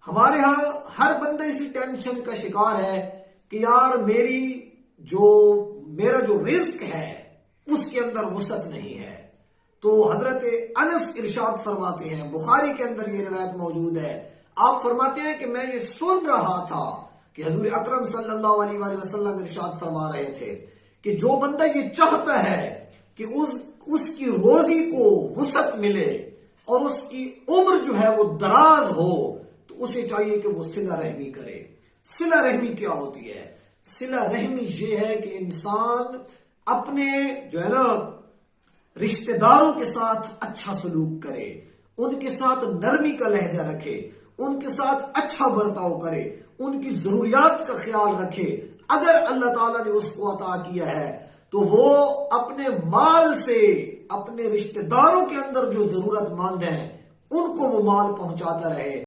हमारे यहाँ हर बंदा इसी टेंशन का शिकार है कि यार मेरा जो रिस्क है उसके अंदर वुसअत नहीं है। तो हजरत अनस इरशाद फरमाते हैं, बुखारी के अंदर ये रिवायत मौजूद है, आप फरमाते हैं कि मैं ये सुन रहा था कि हुजूर अकरम सल्लल्लाहु अलैहि वसल्लम इरशाद फरमा रहे थे कि जो बंदा ये चाहता है कि उसकी रोजी को वुसअत मिले और उसकी उम्र जो है वो दराज हो, तो उसे चाहिए कि वो सिला रहमी करे। सिला रहमी क्या होती है? सिला रहमी ये है कि इंसान अपने जो है ना रिश्तेदारों के साथ अच्छा सलूक करे, उनके साथ नरमी का लहजा रखे, उनके साथ अच्छा बर्ताव करे, उनकी जरूरियात का ख्याल रखे। अगर अल्लाह ताला ने उसको अता किया है तो वो अपने माल से अपने रिश्तेदारों के अंदर जो जरूरतमंद हैं उनको वो माल पहुंचाता रहे।